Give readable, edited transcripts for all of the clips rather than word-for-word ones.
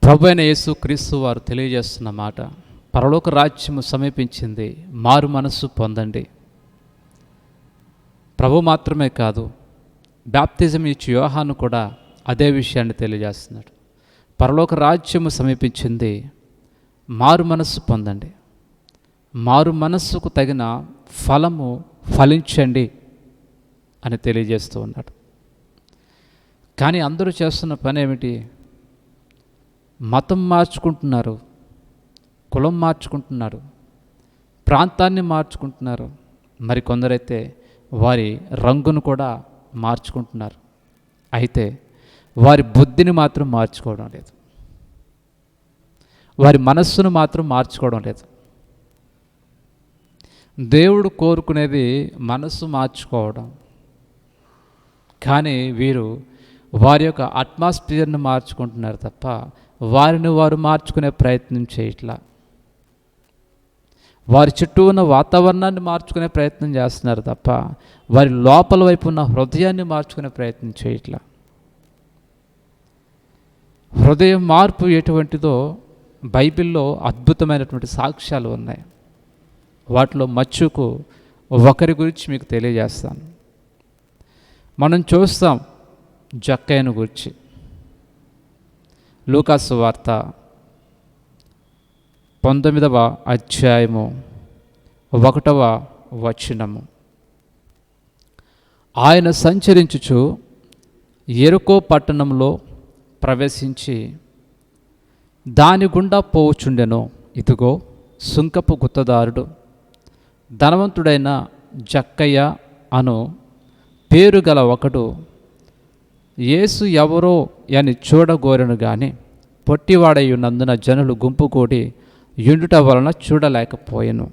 ప్రభువైన యేసు క్రీస్తు వారు తెలియజేస్తున్న మాట, పరలోక రాజ్యము సమీపించింది, మారు మనస్సు పొందండి. ప్రభు మాత్రమే కాదు, బాప్తిజం ఇచ్చి యోహాను కూడా అదే విషయాన్ని తెలియజేస్తున్నాడు. పరలోక రాజ్యము సమీపించింది, మారు మనస్సు పొందండి, మారు మనస్సుకు తగిన ఫలము ఫలించండి అని తెలియజేస్తూ ఉన్నాడు. కానీ అందరూ చేస్తున్న పని ఏమిటి? మతం మార్చుకుంటున్నారు, కులం మార్చుకుంటున్నారు, ప్రాంతాన్ని మార్చుకుంటున్నారు, మరికొందరైతే వారి రంగును కూడా మార్చుకుంటున్నారు. అయితే వారి బుద్ధిని మాత్రం మార్చుకోవడం లేదు, వారి మనస్సును మాత్రం మార్చుకోవడం లేదు. దేవుడు కోరుకునేది మనస్సు మార్చుకోవడం, కానీ వీరు వారి యొక్క అట్మాస్ఫియర్ను మార్చుకుంటున్నారు తప్ప వారిని వారు మార్చుకునే ప్రయత్నం చేయట్లా. వారి చుట్టూ ఉన్న వాతావరణాన్ని మార్చుకునే ప్రయత్నం చేస్తున్నారు తప్ప వారి లోపల వైపు ఉన్న హృదయాన్ని మార్చుకునే ప్రయత్నం చేయట్లా. హృదయం మార్పు ఎటువంటిదో బైబిల్లో అద్భుతమైనటువంటి సాక్ష్యాలు ఉన్నాయి. వాటిలో మచ్చుకు ఒకరి గురించి మీకు తెలియజేస్తాను. మనం చూస్తాం జక్కయ్యను గురించి. లూకాసు వార్త 19వ అధ్యాయము 1వ వచనము. ఆయన సంచరించుచు యెరికో పట్టణంలో ప్రవేశించి దాని గుండా పోవుచుండెను. ఇదిగో సుంకపు గుత్తదారుడు ధనవంతుడైన జక్కయ్య అను పేరు గల ఒకడు యేసు ఎవరో అని చూడగోరెను గాని పొట్టివాడై ఉన్నందున జనులు గుంపు కూడి యుండుట వలన చూడలేకపోయెను.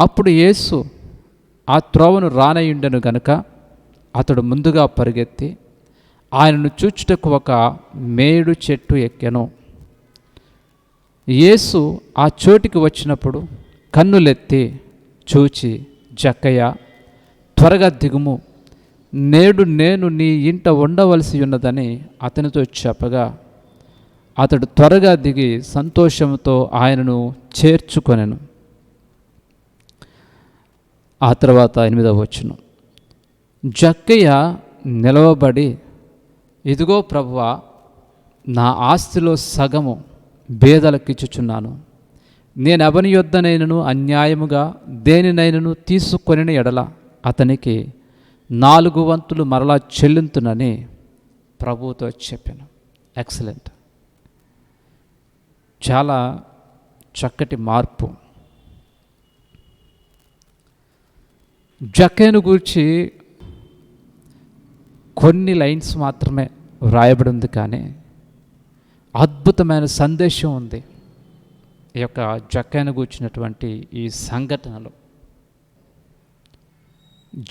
అప్పుడు యేసు ఆ త్రోవను రానయుండెను గనుక అతడు ముందుగా పరిగెత్తి ఆయనను చూచుటకు ఒక మేడు చెట్టు ఎక్కెను. యేసు ఆ చోటికి వచ్చినప్పుడు కన్నులెత్తి చూచి, జక్కయ్య, త్వరగా దిగుము, నేడు నేను నీ ఇంట ఉండవలసి ఉన్నదని అతనితో చెప్పగా అతడు త్వరగా దిగి సంతోషంతో ఆయనను చేర్చుకొనెను. ఆ తర్వాత 8వ వచనం. జక్కయ్య నిలవబడి, ఇదిగో ప్రభువా, నా ఆస్తిలో సగము బేదలకిచ్చుచున్నాను. నేను ఎవని యొద్దనైనను అన్యాయముగా దేనినైనను తీసుకొనిన ఎడల అతనికి 4 వంతులు మరలా చెల్లింతునని ప్రభువుతో చెప్పాను. ఎక్సలెంట్, చాలా చక్కటి మార్పు. జక్కయ్యను గురించి కొన్ని లైన్స్ మాత్రమే వ్రాయబడి ఉంది, కానీ అద్భుతమైన సందేశం ఉంది ఈ యొక్క జక్కయ్యను గురించినటువంటి ఈ సంఘటనలో.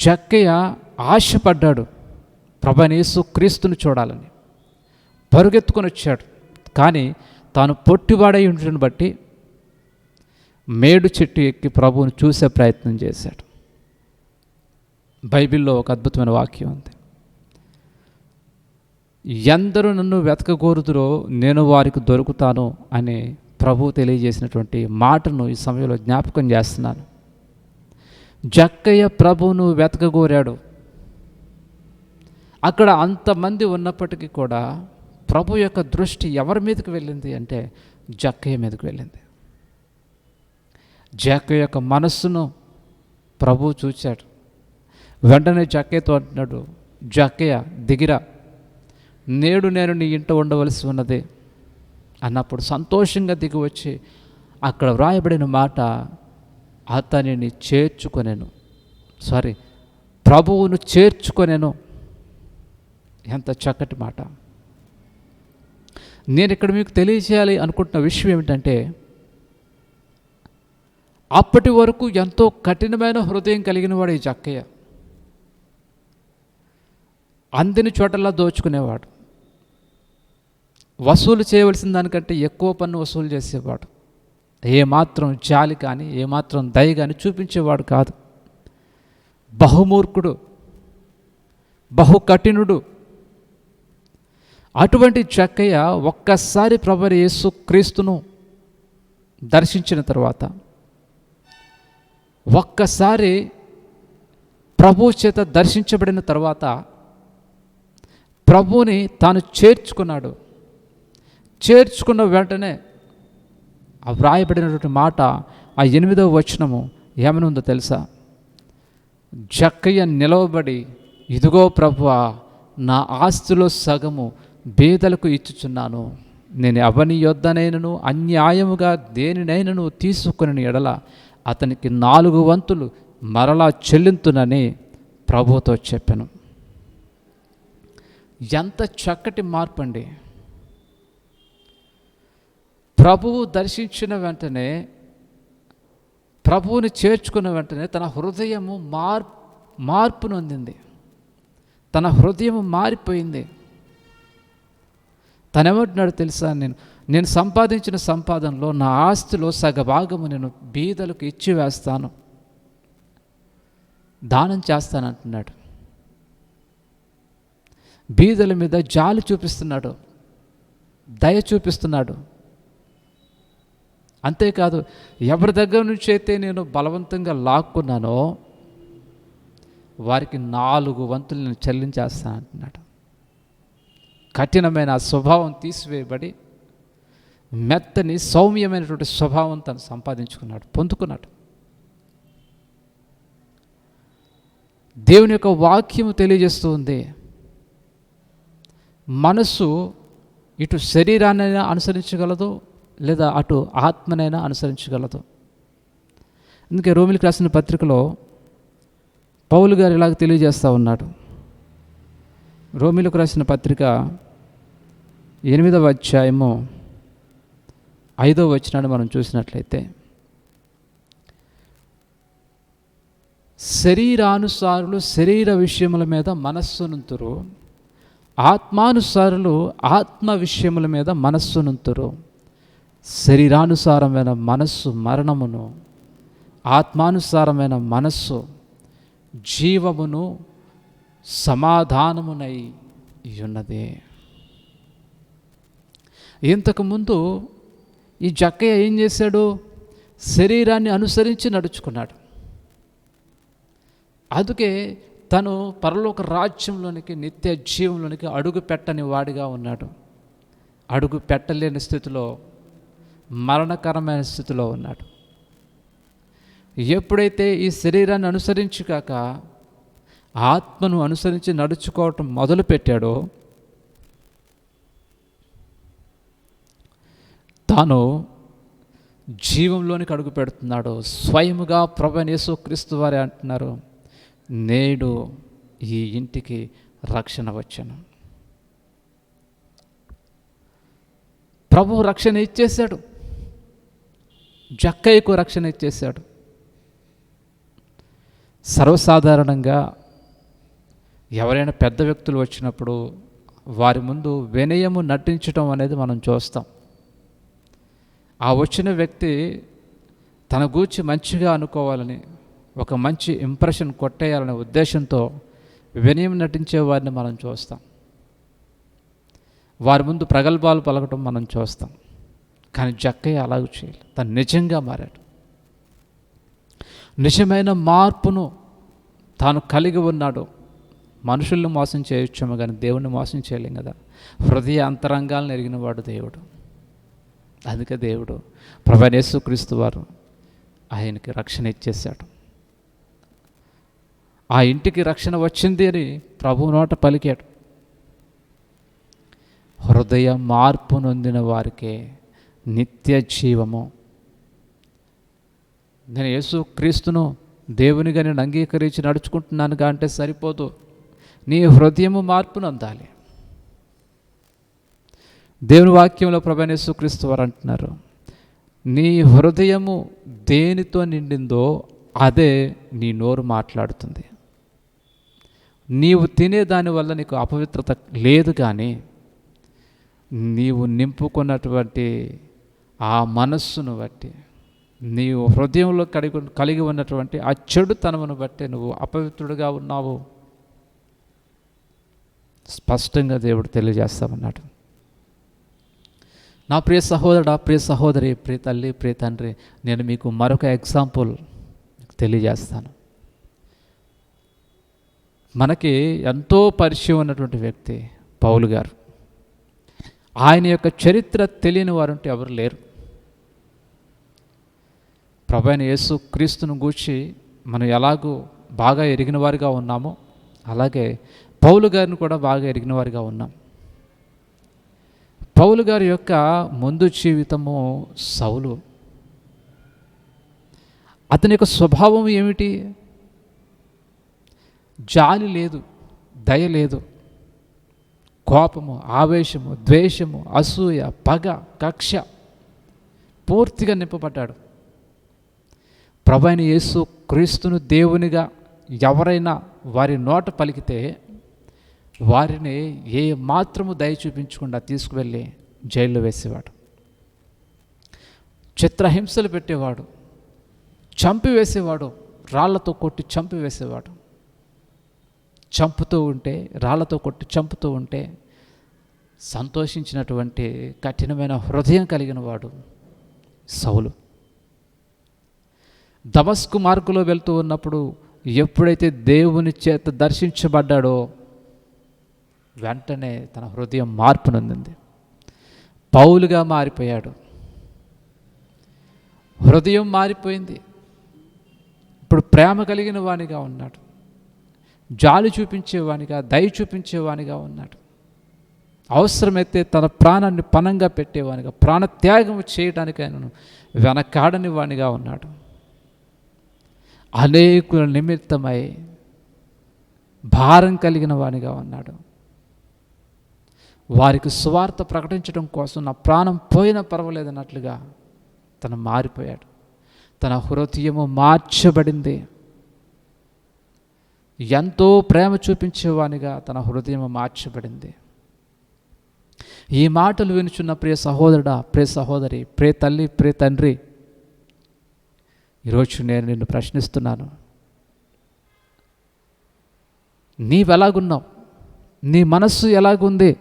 జక్కయ్య ఆశపడ్డాడు ప్రభువైన యేసు క్రీస్తుని చూడాలని, పరుగెత్తుకొని వచ్చాడు. కానీ తాను పొట్టివాడై ఉండటం బట్టి మేడు చెట్టు ఎక్కి ప్రభువుని చూసే ప్రయత్నం చేశాడు. బైబిల్లో ఒక అద్భుతమైన వాక్యం ఉంది, ఎందరూ నన్ను వెతకగోరుదురో నేను వారికి దొరుకుతాను అని ప్రభువు తెలియజేసినటువంటి మాటను ఈ సమయంలో జ్ఞాపకం చేస్తున్నాను. జక్కయ్య ప్రభువును వెతకగోరాడు. అక్కడ అంతమంది ఉన్నప్పటికీ కూడా ప్రభు యొక్క దృష్టి ఎవరి మీదకి వెళ్ళింది అంటే జక్కయ్య మీదకి వెళ్ళింది. జక్కయ్య యొక్క మనస్సును ప్రభువు చూశాడు. వెంటనే జక్కయ్యతో అంటున్నాడు, జక్కయ్య దిగిరా, నేడు నేను నీ ఇంట ఉండవలసి ఉన్నది అన్నప్పుడు సంతోషంగా దిగి వచ్చి అక్కడ వ్రాయబడిన మాట, అతనిని చేర్చుకొనెను. ప్రభువును చేర్చుకొనెను. ఎంత చక్కటి మాట. నేను ఇక్కడ మీకు తెలియజేయాలి అనుకుంటున్న విషయం ఏమిటంటే, అప్పటి వరకు ఎంతో కఠినమైన హృదయం కలిగిన వాడు ఈ జక్కయ్య. అందిన చోటల్లా దోచుకునేవాడు, వసూలు చేయవలసిన దానికంటే ఎక్కువ పన్ను వసూలు చేసేవాడు, ఏమాత్రం జాలి కానీ ఏమాత్రం దయ కానీ చూపించేవాడు కాదు. బహుమూర్ఖుడు, బహు కఠినుడు. అటువంటి జక్కయ్య ఒక్కసారి ప్రభువైన యేసు క్రీస్తును దర్శించిన తర్వాత, ఒక్కసారి ప్రభు చేత దర్శించబడిన తర్వాత ప్రభువుని తాను చేర్చుకున్నాడు. చేర్చుకున్న వెంటనే ఆ వ్రాయబడినటువంటి మాట, ఆ 8వ వచనము ఏమని ఉందో తెలుసా? జక్కయ్య నిలవబడి, ఇదిగో ప్రభువా, నా ఆస్తిలో సగము బీదలకు ఇచ్చుచున్నాను. నేను ఎవని యొద్దనైనను అన్యాయముగా దేనినైనను తీసుకుని ఎడల అతనికి 4 వంతులు మరలా చెల్లింతునని ప్రభువుతో చెప్పాను. ఎంత చక్కటి మార్పు అండి! ప్రభువు దర్శించిన వెంటనే, ప్రభువుని చేర్చుకున్న వెంటనే తన హృదయము మార్పు నొందింది. తన హృదయము మారిపోయింది. తనేమంటున్నాడు తెలుసా? నేను సంపాదించిన సంపాదనలో నా ఆస్తిలో సగభాగము నేను బీదలకు ఇచ్చి వేస్తాను, దానం చేస్తానంటున్నాడు. బీదల మీద జాలి చూపిస్తున్నాడు, దయ చూపిస్తున్నాడు. అంతేకాదు, ఎవరి దగ్గర నుంచి అయితే నేను బలవంతంగా లాక్కున్నానో వారికి 4 వంతులు నేను చెల్లించేస్తాను అంటున్నాడు. కఠినమైన స్వభావం తీసివేయబడి మెత్తని సౌమ్యమైనటువంటి స్వభావం తను సంపాదించుకున్నాడు, పొందుకున్నాడు. దేవుని యొక్క వాక్యము తెలియజేస్తూ ఉంది, మనసు ఇటు శరీరాన్నైనా అనుసరించగలదు, లేదా అటు ఆత్మనైనా అనుసరించగలదు. అందుకే రోమిలికి రాసిన పత్రికలో పౌలు గారు ఇలాగ తెలియజేస్తూ ఉన్నాడు. రోమిలకు రాసిన పత్రిక 8వ అధ్యాయము 5వ వచనాన్ని మనం చూసినట్లయితే, శరీరానుసారులు శరీర విషయముల మీద మనస్సునుంతురు, ఆత్మానుసారులు ఆత్మ విషయముల మీద మనస్సునుంతురు. శరీరానుసారమైన మనస్సు మరణమును, ఆత్మానుసారమైన మనస్సు జీవమును సమాధానమునై ఉన్నది. ఇంతకుముందు ఈ జక్కయ్య ఏం చేశాడు? శరీరాన్ని అనుసరించి నడుచుకున్నాడు. అందుకే తను పరలోక రాజ్యంలోనికి, నిత్య జీవంలోనికి అడుగు పెట్టని వాడిగా ఉన్నాడు. అడుగు పెట్టలేని స్థితిలో, మరణకరమైన స్థితిలో ఉన్నాడు. ఎప్పుడైతే ఈ శరీరాన్ని అనుసరించి కాక ఆత్మను అనుసరించి నడుచుకోవటం మొదలుపెట్టాడో, తాను జీవంలోనికి అడుగు పెడుతున్నాడు. స్వయముగా ప్రభువైన యేసుక్రీస్తు వారే అంటున్నారు, నేడు ఈ ఇంటికి రక్షణ వచ్చెను. ప్రభువు రక్షణ ఇచ్చేశాడు, జక్కయ్యకు రక్షణ ఇచ్చేశాడు. సర్వసాధారణంగా ఎవరైనా పెద్ద వ్యక్తులు వచ్చినప్పుడు వారి ముందు వినయము నటించడం అనేది మనం చూస్తాం. ఆ వచ్చిన వ్యక్తి తన గూర్చి మంచిగా అనుకోవాలని, ఒక మంచి ఇంప్రెషన్ కొట్టేయాలనే ఉద్దేశంతో వినయం నటించే వారిని మనం చూస్తాం. వారి ముందు ప్రగల్భాలు పలకటం మనం చూస్తాం. కానీ జక్కయ్య అలాగ చేయాలి. తను నిజంగా మారాడు. నిజమైన మార్పును తాను కలిగి ఉన్నాడు. మనుషుల్ని మోసం చేయొచ్చాము కానీ దేవుణ్ణి మోసం చేయలేం కదా. హృదయ అంతరంగాలను ఎరిగిన వాడు దేవుడు. అందుకే దేవుడు ప్రభువైన యేసుక్రీస్తు వారు ఆయనకి రక్షణ ఇచ్చేశాడు. ఆ ఇంటికి రక్షణ వచ్చింది అని ప్రభు నోట పలికాడు. హృదయ మార్పు నొందిన వారికే నిత్య జీవము. నేను యేసుక్రీస్తును దేవునిగా నేను అంగీకరించి నడుచుకుంటున్నానుగా అంటే సరిపోదు. నీ హృదయము మార్పు నొందాలి. దేవుని వాక్యంలో ప్రభువైన యేసుక్రీస్తు వారు అంటున్నారు, నీ హృదయము దేనితో నిండిందో అదే నీ నోరు మాట్లాడుతుంది. నీవు తినే దానివల్ల నీకు అపవిత్రత లేదు, కానీ నీవు నింపుకున్నటువంటి ఆ మనస్సును బట్టి, నీవు హృదయంలో కలిగి ఉన్నటువంటి ఆ చెడుతనమును బట్టి నువ్వు అపవిత్రుడిగా ఉన్నావు. స్పష్టంగా దేవుడు తెలియజేస్తామన్నాడు. నా ప్రియ సహోదరుడా, ప్రియ సహోదరి, ప్రియ తల్లి, ప్రియ తండ్రి, నేను మీకు మరొక ఎగ్జాంపుల్ తెలియజేస్తాను. మనకి ఎంతో పరిచయం ఉన్నటువంటి వ్యక్తి పౌలు గారు. ఆయన యొక్క చరిత్ర తెలియని వారంటే ఎవరు లేరు. ప్రభువైన యేసు క్రీస్తును గూర్చి మనం ఎలాగూ బాగా ఎరిగిన వారిగా ఉన్నామో అలాగే పౌలు గారిని కూడా బాగా ఎరిగిన వారిగా ఉన్నాం. పౌలు గారి యొక్క ముందు జీవితము సౌలు. అతని యొక్క స్వభావం ఏమిటి? జాలి లేదు, దయ లేదు, కోపము, ఆవేశము, ద్వేషము, అసూయ, పగ, కక్ష పూర్తిగా నింపబడ్డాడు. ప్రభువైన యేసు క్రీస్తును దేవునిగా ఎవరైనా వారి నోట పలికితే వారిని ఏ మాత్రము దయ చూపించకుండా తీసుకువెళ్ళి జైల్లో వేసేవాడు, చిత్రహింసలు పెట్టేవాడు, చంపివేసేవాడు, రాళ్లతో కొట్టి చంపివేసేవాడు. చంపుతూ ఉంటే, రాళ్లతో కొట్టి చంపుతూ ఉంటే సంతోషించినటువంటి కఠినమైన హృదయం కలిగిన వాడు సౌలు. దమస్కు మార్గంలో వెళ్తూ ఉన్నప్పుడు ఎప్పుడైతే దేవుని చేత దర్శించబడ్డాడో వెంటనే తన హృదయం మార్పు నొందింది. పౌలుగా మారిపోయాడు. హృదయం మారిపోయింది. ఇప్పుడు ప్రేమ కలిగిన వానిగా ఉన్నాడు, జాలి చూపించేవానిగా, దయ చూపించేవానిగా ఉన్నాడు. అవసరమైతే తన ప్రాణాన్ని పణంగా పెట్టేవానిగా, ప్రాణత్యాగం చేయడానికి ఆయనను వెనకాడని వానిగా ఉన్నాడు. అనేకుల నిమిత్తమై భారం కలిగిన వానిగా ఉన్నాడు. వారికి సువార్త ప్రకటించడం కోసం నా ప్రాణం పోయినా పర్వాలేదన్నట్లుగా తను మారిపోయాడు. తన హృదయము మార్చబడింది. ఎంతో ప్రేమ చూపించేవానిగా తన హృదయం మార్చబడింది. ఈ మాటలు వినుచున్న ప్రియ సహోదరుడా, ప్రియ సహోదరి, ప్రియ తల్లి, ప్రియ తండ్రి, ఈరోజు నేను నిన్ను ప్రశ్నిస్తున్నాను. నీవెలాగున్నావు? నీ మనస్సు ఎలాగుంది?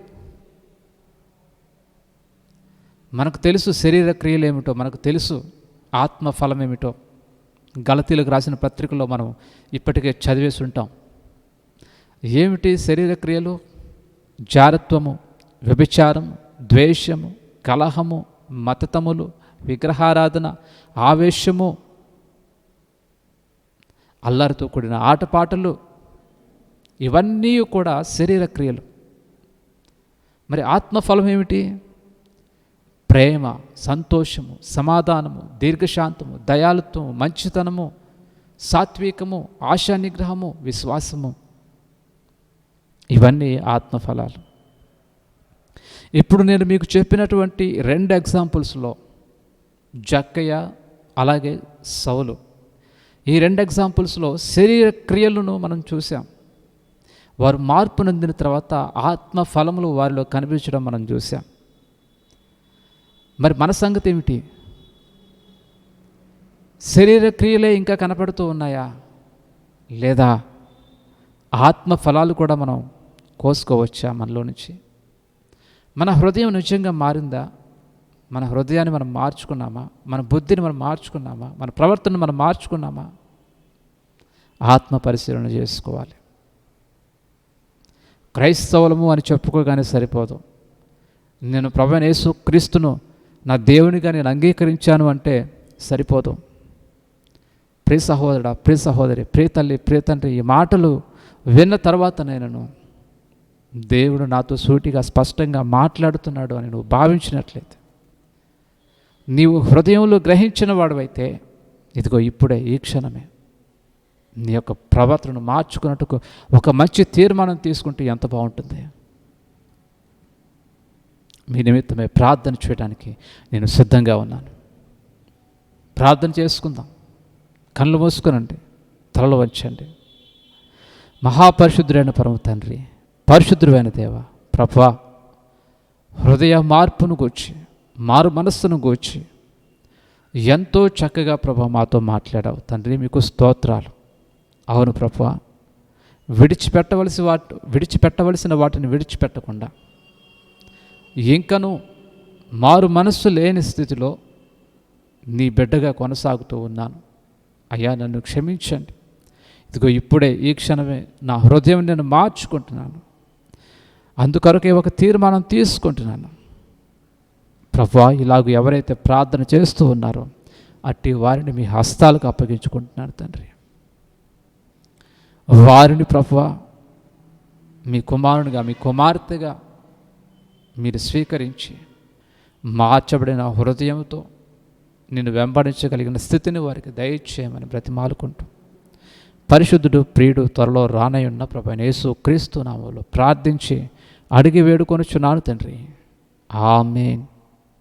మనకు తెలుసు శరీర క్రియలు ఏమిటో, మనకు తెలుసు ఆత్మఫలం ఏమిటో. గలతీలకు రాసిన పత్రికలో మనం ఇప్పటికే చదివేసి ఉంటాం. ఏమిటి శరీర క్రియలు? జారత్వము, వ్యభిచారము, ద్వేషము, కలహము, మతతములు, విగ్రహారాధన, ఆవేశము, అల్లరితో కూడిన ఆటపాటలు, ఇవన్నీ కూడా శరీర క్రియలు. మరి ఆత్మఫలం ఏమిటి? ప్రేమ, సంతోషము, సమాధానము, దీర్ఘశాంతము, దయాళుత్వము, మంచితనము, సాత్వికము, ఆశా నిగ్రహము, విశ్వాసము, ఇవన్నీ ఆత్మఫలాలు. ఇప్పుడు నేను మీకు చెప్పినటువంటి 2 ఎగ్జాంపుల్స్లో జక్కయ్య అలాగే సౌలు, ఈ 2 ఎగ్జాంపుల్స్లో శరీర క్రియలను మనం చూసాం. వారు మార్పు నొందిన తర్వాత ఆత్మ ఫలములు వారిలో కనిపించడం మనం చూసాం. మరి మన సంగతి ఏమిటి? శరీర క్రియలే ఇంకా కనపడుతూ ఉన్నాయా? లేదా ఆత్మ ఫలాలు కూడా మనం కోసుకోవచ్చా మనలో నుంచి? మన హృదయం నిజంగా మారిందా? మన హృదయాన్ని మనం మార్చుకున్నామా? మన బుద్ధిని మనం మార్చుకున్నామా? మన ప్రవర్తనను మనం మార్చుకున్నామా? ఆత్మ పరిశీలన చేసుకోవాలి. క్రైస్తవులము అని చెప్పుకోగానే సరిపోదు. నేను ప్రభువైన యేసు క్రీస్తును నా దేవునిగా నేను అంగీకరించాను అంటే సరిపోదు. ప్రియ సహోదరుడా, ప్రియ సహోదరి, ప్రియ తల్లి, ప్రియ తండ్రి, ఈ మాటలు విన్న తర్వాత నేను దేవుడు నాతో సూటిగా స్పష్టంగా మాట్లాడుతున్నాడు అని నువ్వు భావించినట్లయితే, నీవు హృదయంలో గ్రహించిన వాడువైతే, ఇదిగో ఇప్పుడే ఈ క్షణమే నీ యొక్క ప్రవర్తనను మార్చుకున్నట్టుకు ఒక మంచి తీర్మానం తీసుకుంటే ఎంత బాగుంటుంది. మీ నిమిత్తమే ప్రార్థన చేయడానికి నేను సిద్ధంగా ఉన్నాను. ప్రార్థన చేసుకుందాం. కళ్ళు మూసుకునండి, తలలు వంచండి. మహాపరిశుద్ధుడైన పరమ తండ్రి, పరిశుద్ధుడైన దేవ, ప్రభువా, హృదయ మార్పును గూర్చి, మారు మనస్సును గూర్చి ఎంతో చక్కగా ప్రభా మాతో మాట్లాడావు తండ్రి. మీకు స్తోత్రాలు. అవును ప్రభువా, విడిచిపెట్టవలసిన వాటిని విడిచిపెట్టకుండా ఇంకను మారు మనస్సు లేని స్థితిలో నీ బిడ్డగా కొనసాగుతూ ఉన్నాను. అయ్యా నన్ను క్షమించండి. ఇదిగో ఇప్పుడే ఈ క్షణమే నా హృదయం నేను మార్చుకుంటున్నాను. అందుకొరకే ఒక తీర్మానం తీసుకుంటున్నాను. ప్రభువా, ఇలాగ ఎవరైతే ప్రార్థన చేస్తూ ఉన్నారో అట్టి వారిని మీ హస్తాలకు అప్పగించుకుంటున్నాను తండ్రి. వారిని ప్రభువా మీ కుమారునిగా, మీ కుమార్తెగా మీరు స్వీకరించి మార్చబడిన హృదయంతో నిన్ను వెంబడించగలిగిన స్థితిని వారికి దయచేయమని బ్రతిమాలుకుంటూ, పరిశుద్ధుడు ప్రియుడు త్వరలో రానయ్యున్న ప్రభువైన యేసు క్రీస్తు నామములో ప్రార్థించి అడిగి వేడుకొనుచున్నాను తండ్రి. ఆమేన్.